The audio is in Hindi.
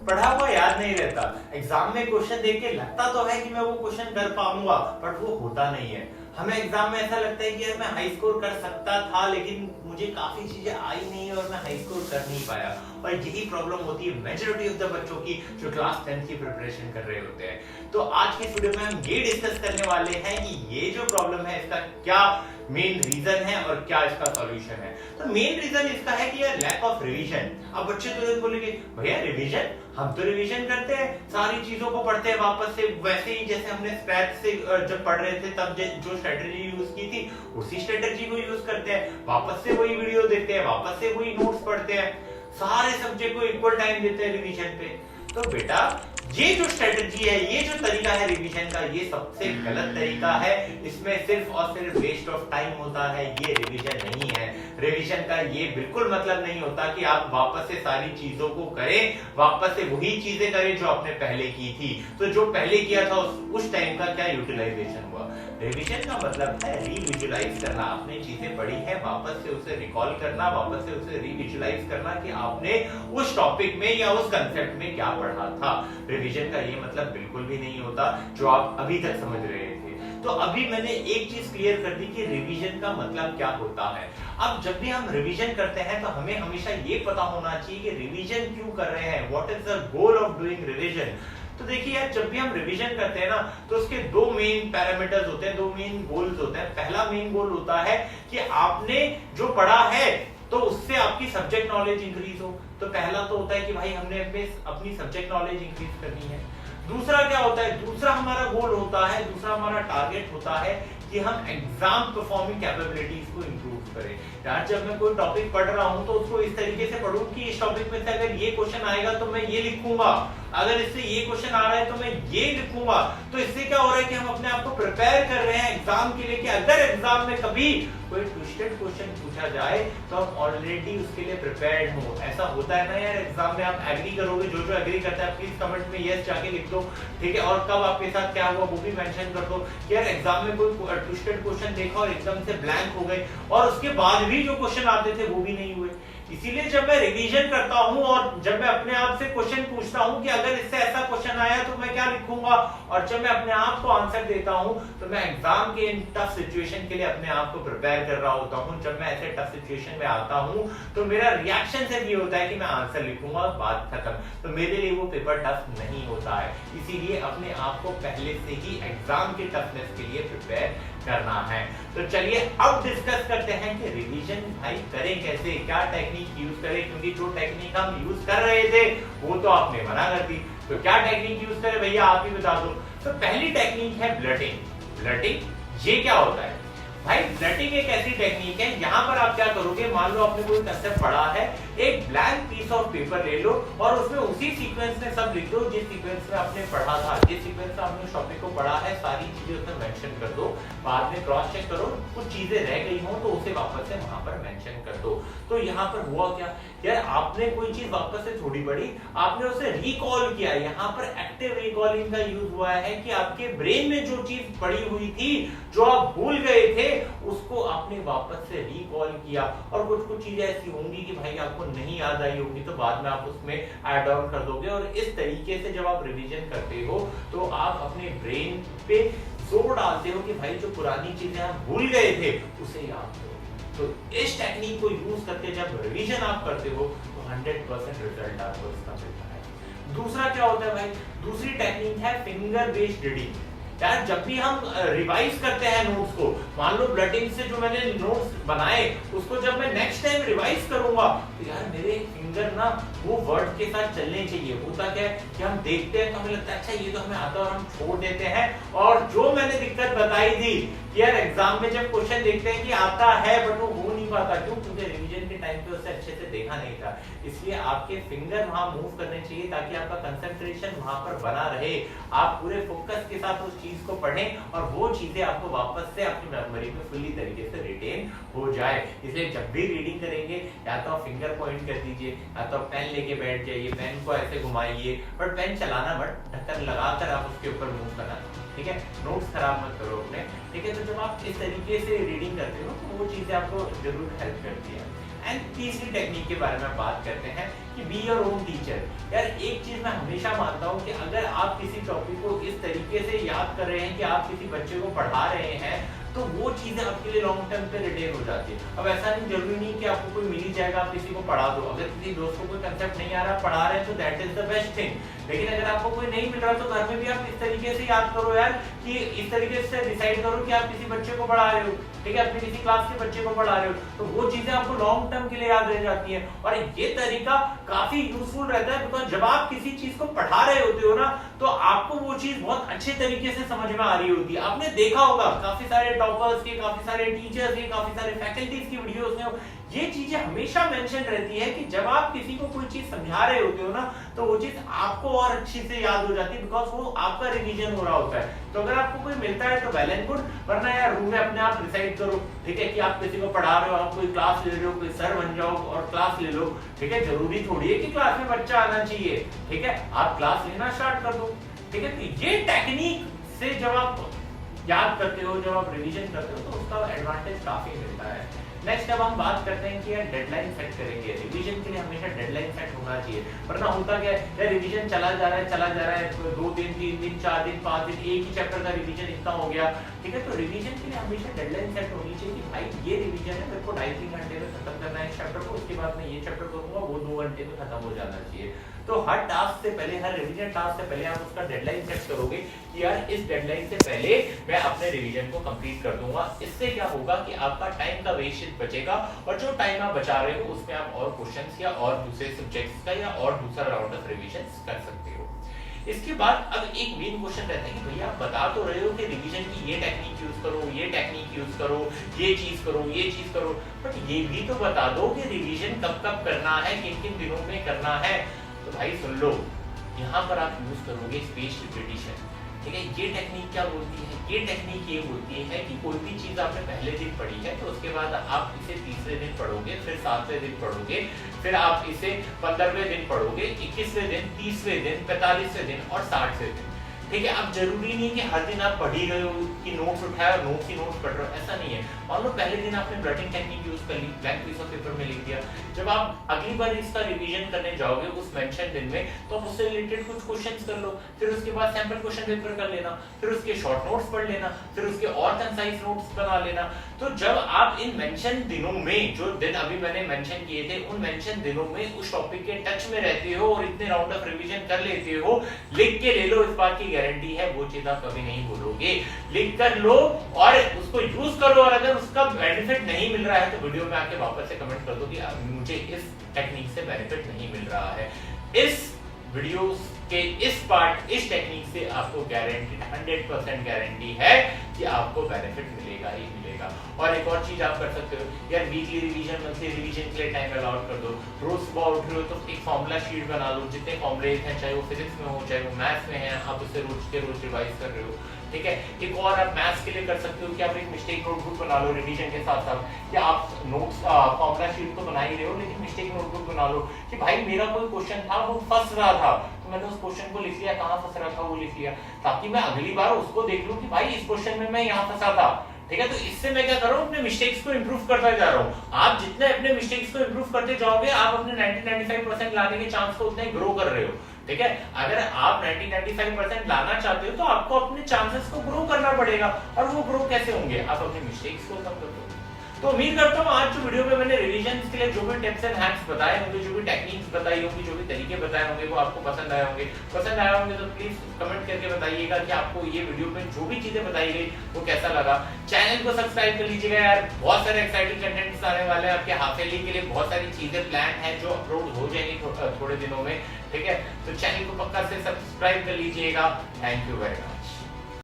पढ़ा हुआ याद नहीं रहता। एग्जाम में क्वेश्चन देख के लगता तो है कि मैं वो क्वेश्चन कर पाऊंगा, बट वो होता नहीं है। हमें एग्जाम में ऐसा लगता है कि यार मैं हाई स्कोर कर सकता था, लेकिन मुझे काफी चीजें आई नहीं और मैं हाई स्कोर कर नहीं पाया। और यही प्रॉब्लम होती है मेजॉरिटी ऑफ द बच्चों की जो क्लास 10 की प्रिपरेशन कर रहे होते हैं। तो आज के वीडियो में हम ये डिस्कस करने वाले हैं कि ये जो प्रॉब्लम है इसका क्या मेन रीजन है और क्या इसका सॉल्यूशन है। तो मेन रीजन इसका है कि यार लैक ऑफ रिवीजन। अब बच्चे तुरंत बोलेंगे भैया रिवीजन, हम तो रिवीजन करते हैं, सारी चीजों को पढ़ते हैं वापस से, वैसे ही जैसे हमने स्क्रैच से जब पढ़ रहे थे तब जो स्ट्रेटजी यूज की थी उसी स्ट्रेटजी को यूज करते हैं, वापस से वही वीडियो देखते हैं, वापस से वही नोट्स पढ़ते हैं, सारे सब्जेक्ट को इक्वल टाइम देते हैं रिवीजन पे। तो बेटा ये जो स्ट्रेटजी है, ये जो तरीका है रिवीजन का, ये सबसे गलत तरीका है। इसमें सिर्फ और सिर्फ वेस्ट ऑफ टाइम होता है, ये रिवीजन नहीं है। रिवीजन का ये बिल्कुल मतलब नहीं होता कि आप वापस से सारी चीजों को करें, वापस से वही चीजें करें जो आपने पहले की थी। तो जो पहले किया था उस टाइम का क्या यूटिलाइजेशन हुआ। रिवीजन का मतलब है रीविजुलाइज करना। आपने चीजें पढ़ी है, वापस से उसे रिकॉल करना, वापस से उसे रीविजुलाइज करना कि आपने उस टॉपिक में या उस कंसेप्ट में क्या पढ़ा था। रिवीजन का ये मतलब बिल्कुल भी नहीं होता जो आप अभी तक समझ रहे थे। तो अभी मैंने एक चीज क्लियर कर दी कि रिवीजन का मतलब क्या होता है। अब जब भी हम रिवीजन करते हैं तो हमें हमेशा ये पता होना चाहिए कि रिवीजन क्यों कर रहे हैं, what is the goal of doing revision. तो देखिए यार, जब भी हम रिवीजन करते हैं ना तो उसके दो मेन पैरामीटर्स होते हैं, दो मेन गोल्स होते हैं। पहला मेन गोल होता है कि आपने जो पढ़ा है तो उससे आपकी सब्जेक्ट नॉलेज इंक्रीज हो। तो पहला तो होता है कि भाई हमने अपनी सब्जेक्ट नॉलेज इंक्रीज करनी है। दूसरा क्या होता है, दूसरा हमारा गोल होता है, दूसरा हमारा टारगेट होता है कि हम एग्जाम परफॉर्मिंग कैपेबिलिटीज को इंप्रूव करें। यार जब मैं कोई टॉपिक पढ़ रहा हूं तो उसको इस तरीके से पढ़ूं कि इस टॉपिक में से अगर ये क्वेश्चन आएगा तो मैं ये लिखूंगा, अगर इससे ये क्वेश्चन आ रहा है तो मैं ये लिखूंगा। तो इससे क्या हो रहा है कि हम अपने आप को प्रिपेयर कर रहे हैं एग्जाम के लिए कि अगर एग्जाम में कभी कोई ट्विस्टेड क्वेश्चन पूछा जाए तो हम ऑलरेडी उसके लिए प्रिपेयर्ड हो। ऐसा होता है ना यार, एग्जाम में आप एग्री करोगे, जो एग्री करता है प्लीज कमेंट में यस जाके लिख दो, ठीक है। और कब आपके साथ क्या हुआ वो भी मेंशन कर दो कि यार एग्जाम में कोई ट्विस्टेड क्वेश्चन देखा और एकदम से ब्लैंक हो गए और उसके बाद भी जो क्वेश्चन आते थे वो भी नहीं हुए। इसीलिए जब मैं रिवीजन करता हूं और जब मैं अपने आप से क्वेश्चन पूछता हूं कि अगर इससे ऐसा क्वेश्चन आया तो मैं क्या लिखूंगा, और जब मैं अपने आप को आंसर देता हूं तो मैं एग्जाम के इन टफ सिचुएशन के लिए अपने आप को प्रिपेयर कर रहा होता हूं। जब मैं ऐसे टफ सिचुएशन में आता हूं तो मेरा रिएक्शन सिर्फ ये होता है कि मैं आंसर लिखूंगा, बात खत्म। तो मेरे लिए वो पेपर टफ नहीं होता है। इसीलिए अपने आप को पहले से ही एग्जाम के टफनेस के लिए प्रिपेयर करना है। तो चलिए अब डिस्कस करते हैं कि रिवीजन भाई करें कैसे, क्या टेक्निक यूज करें, क्योंकि जो टेक्निक हम यूज कर रहे थे वो तो आपने मना कर दी। तो क्या टेक्निक यूज करें भैया, आप ही बता दो। तो पहली टेक्निक है ब्लटिंग। ब्लटिंग ये क्या होता है भाई? ब्लटिंग एक ऐसी टेक्निक है, यहाँ पर आप क्या करोगे, मान लो आपने कोई कंसेप्ट पढ़ा है, एक ब्लैंक पीस ऑफ पेपर ले लो और उसमें उसी सीक्वेंस में सब लिख दो जिस सीक्वेंस में आपने पढ़ा था, जिस सीक्वेंस में आपने उस टॉपिक को पढ़ा है, सारी चीजें उसमें मेंशन कर दो। बाद में क्रॉस चेक करो, कुछ चीजें रह गई हो तो उसे वापस से वहां पर मेंशन कर दो। तो यहाँ पर हुआ क्या यार, आपने कोई चीज वापस से थोड़ी पढ़ी, आपने उसे रिकॉल किया। यहाँ पर एक्टिव रिकॉलिंग का यूज हुआ है कि आपके ब्रेन में जो चीज पड़ी हुई थी, जो आप भूल गए थे, उसको आपने वापस से रिकॉल किया। और कुछ चीजें ऐसी होंगी कि भाई आपको नहीं याद आई होगी तो बाद में आप उसमें ऐड ऑन कर दोगे। और इस तरीके से जब आप रिवीजन करते हो तो आप अपने ब्रेन पे जोर डालते हो कि भाई जो पुरानी चीजें आप भूल गए थे उसे याद करो। तो इस टेक्निक को यूज करके जब रिवीजन आप करते हो तो 100% रिजल्ट आपको इसका मिलता है। दूसरा क्या होता है भाई, दूसरी टेक्निक है फिंगर बेस्ड रीडिंग। यार जब भी हम रिवाइज करते हैं नोट्स को, मान लो ब्लटिंग से जो मैंने नोट्स बनाए उसको जब मैं नेक्स्ट टाइम रिवाइज करूंगा तो यार मेरे फिंगर ना वो वर्ड के साथ चलने चाहिए। होता क्या है कि हम देखते हैं तो हमें लगता है अच्छा ये तो हमें आता है और हम छोड़ देते हैं। और जो मैंने दिक्कत बताई थी कि यार एग्जाम में जब क्वेश्चन देखते हैं कि आता है बट वो हो नहीं पाता, क्यों? क्योंकि रिवीजन के टाइम पे उसे अच्छे से देखा नहीं था। इसलिए आपके फिंगर वहां मूव करने चाहिए ताकि आपका कंसंट्रेशन वहां पर बना रहे, आप पूरे फोकस के साथ उस चीज को पढ़ें और वो चीजें आपको वापस से अपनी मेमोरी में फुल्ली तरीके से रिटेन हो जाए। इसलिए जब भी रीडिंग करेंगे या तो आप फिंगर पॉइंट कर दीजिए या तो पेन लेके बैठ जाइए, पेन को ऐसे घुमाइए, बट पेन चलाना मत, ढक्कन लगाकर आप उसके ऊपर मूव करना, ठीक है। नोट्स खराब मत करो अपने, ठीक है। तो जब आप इस तरीके से रीडिंग करते हो तो वो चीजें आपको जरूर हेल्प करती है। एंड तीसरी टेक्निक के बारे में बात करते हैं कि बी योर ओन टीचर। यार एक चीज मैं हमेशा मानता हूँ कि अगर आप किसी टॉपिक को इस तरीके से याद कर रहे हैं कि आप किसी बच्चे को पढ़ा रहे हैं तो वो चीजें आपके लिए लॉन्ग टर्म पे रिटेन हो जाती है। अब ऐसा नहीं जरूरी नहीं कि आपको कोई मिल ही जाएगा आप किसी को पढ़ा दो, अगर किसी दोस्त को कोई कंसेप्ट नहीं आ रहा पढ़ा रहे हैं तो that is the best thing. लेकिन अगर आपको कोई नहीं मिल रहा तो घर में भी आप इस तरीके से याद करो यार, कि इस तरीके से डिसाइड करो कि आप किसी बच्चे को पढ़ा रहे हो, ठीक है, अपने किसी क्लास के बच्चे को पढ़ा रहे हो, तो वो चीजें आपको लॉन्ग टर्म के लिए याद रह जाती है। और ये तरीका काफी यूजफुल रहता है, बिकॉज जब आप किसी चीज को पढ़ा रहे होते हो ना तो आपको वो चीज बहुत अच्छे तरीके से समझ में आ रही होती है। आपने देखा होगा काफी सारे टॉपर्स के, काफी सारे टीचर्स के, काफी सारे फैकल्टीज की वीडियोस में ये चीजें हमेशा मेंशन रहती है कि जब आप किसी को कोई चीज समझा रहे होते हो ना तो वो चीज आपको और अच्छी से याद हो जाती है, बिकॉज वो आपका रिवीजन हो रहा होता है। तो अगर आपको कोई मिलता है तो वेल एंड गुड, वरना यार रूम में अपने आप डिसाइड करो, ठीक है, कि आप किसी को पढ़ा रहे हो, आप कोई क्लास ले रहे हो, कोई सर बन जाओ और क्लास ले लो, ठीक है, जरूरी थोड़ी है कि क्लास में बच्चा आना चाहिए, ठीक है, आप क्लास लेना स्टार्ट कर दो, ठीक है। तो ये टेक्निक से जब आप याद करते हो, जब आप रिवीजन करते हो तो उसका एडवांटेज काफी मिलता है। नेक्स्ट अब हम बात करते हैं कि यार डेडलाइन सेट करेंगे। रिवीजन के लिए हमेशा डेडलाइन सेट होना चाहिए, वरना होता क्या है यार, रिवीजन चला जा रहा है 2 दिन 3 दिन 4 दिन 5 दिन एक ही चैप्टर का रिवीजन इतना हो गया, ठीक है। तो रिवीजन के लिए हमेशा डेडलाइन सेट होनी चाहिए कि भाई ये रिवीजन है, मेरे को 2.5-3 घंटे में खत्म करना है इस चैप्टर को, उसके बाद मैं ये चैप्टर करूंगा, वो 2 घंटे में खत्म हो जाना चाहिए। तो हर टास्क से पहले, हर रिवीजन टास्क से पहले आप उसका डेडलाइन सेट करोगे कि यार इस डेडलाइन से पहले मैं अपने रिवीजन को कंप्लीट कर दूंगा। इससे क्या होगा कि आपका टाइम का वेस्टेज बचेगा और जो टाइम आप बचा रहे हो उसमें आप और क्वेश्चंस या और दूसरे सब्जेक्ट्स का या और दूसरा राउंड ऑफ रिवीजन कर सकते हो। इसके बाद अब एक मेन क्वेश्चन रहता है कि भैया आप बता तो रहे हो कि रिवीजन की ये टेक्निक यूज करो, ये टेक्निक यूज करो, ये चीज करो, ये चीज करो, बट ये भी तो बता दो कि रिवीजन कब कब करना है, किन किन दिनों में करना है। तो भाई सुन लो, यहाँ पर आप यूज करोगे स्पेस्ड रिपीटिशन, ठीक है। ये टेक्निक क्या बोलती है, ये टेक्निक ये बोलती है कि कोई भी चीज आपने पहले दिन पढ़ी है तो उसके बाद आप इसे तीसरे दिन पढ़ोगे, फिर 7वें दिन पढ़ोगे, फिर आप इसे 15वें दिन पढ़ोगे, 21वें दिन, 30वें दिन, 45वें दिन और 60वें दिन, ठीक है। अब जरूरी नहीं कि हर दिन आप पढ़ ही रहे हो कि नोट्स उठाया और नोट्स ही नोट्स पढ़ रहे हो, ऐसा नहीं है। मान लो पहले दिन आपने ब्लटिंग टेक्निक यूज कर ली, ब्लैंक पीस ऑफ पेपर में लिख दिया, जब आप अगली बार इसका रिवीजन करने जाओगे उस मेंशन दिन में तो आप उससे रिलेटेड कुछ क्वेश्चंस कर लो, फिर उसके बाद सैंपल क्वेश्चन पेपर कर लेना, फिर उसके शॉर्ट नोट्स पढ़ लेना, फिर उसके और कंसाइज नोट्स बना लेना। तो जब आप इन मेंशन दिनों में, जो दिन अभी मैंने मेंशन किए थे, उन मेंशन दिनों में उस टॉपिक के टच में रहते हो और इतने राउंड ऑफ रिवीजन कर लेते हो, लिख के ले लो, इस बात की गारंटी है वो चीज आप कभी नहीं भूलोगे। लिख कर लो और उसको यूज करो, और अगर उसका बेनिफिट नहीं मिल रहा है तो वीडियो में आके वापस से कमेंट कर दो कि मुझे इस टेक्निक से बेनिफिट नहीं मिल रहा है। इस वीडियो के इस टेक्निक से आपको गारंटी 100% गारंटी है कि आपको बेनिफिट मिलेगा ही मिलेगा। और एक और चीज आप कर सकते हो यार, वीकली रिवीजन, मंथली रिवीजन के लिए टाइम अलॉट कर दो। रोज सुबह उठ रहे हो तो एक फॉर्मूला शीट बना लो, जितने फॉर्मूले हैं, चाहे वो फिजिक्स में हो चाहे वो मैथ्स में है, आप उसे रोज के रोज रिवाइज कर रहे हो, ठीक है। एक और आप मैथ्स के लिए कर सकते हो कि आप एक मिस्टेक नोटबुक बना लो रिवीजन के साथ साथ, कि आप नोट्स फॉर्मूला शीट तो बना ही रहे हो लेकिन मिस्टेक नोटबुक बना लो कि भाई मेरा कोई क्वेश्चन था वो फंस रहा था तो मैंने उस क्वेश्चन को लिख लिया, कहाँ फंस रहा था वो लिख लिया, ताकि मैं अगली बार उसको देख लूं कि भाई इस क्वेश्चन में मैं यहाँ फंसा था, ठीक है। तो इससे मैं क्या कर रहा हूँ, अपने मिस्टेक्स को इंप्रूव करता जा रहा हूँ। आप जितने अपने मिस्टेक्स को इंप्रूव करते जाओगे आप अपने 90-95% लाने के चांस को उतने ग्रो कर रहे हो, ठीक है। अगर आप 90-95% लाना चाहते हो तो आपको अपने चांसेस को ग्रो करना पड़ेगा, और वो ग्रो कैसे होंगे, आप अपने मिस्टेक्स को कम कर दो। तो उम्मीद करता हूँ आज जो वीडियो में मैंने रिवीजन के लिए जो भी टिप्स एंड हैक्स बताए होंगे, जो भी टेक्निक्स बताई होंगी, जो भी तरीके बताए होंगे वो आपको पसंद आए होंगे। पसंद आए होंगे तो प्लीज कमेंट करके बताइएगा कि आपको ये वीडियो में जो भी चीजें बताई गई वो कैसा लगा। चैनल को सब्सक्राइब कर लीजिएगा यार, बहुत सारे एक्साइटिंग कंटेंट्स आने वाले हैं आपके हाफ ईयरली के लिए, बहुत सारी चीजें प्लान है जो अपलोड हो जाएंगी थोड़े दिनों में, ठीक है। तो चैनल को पक्का से सब्सक्राइब कर लीजिएगा। Thank you very much.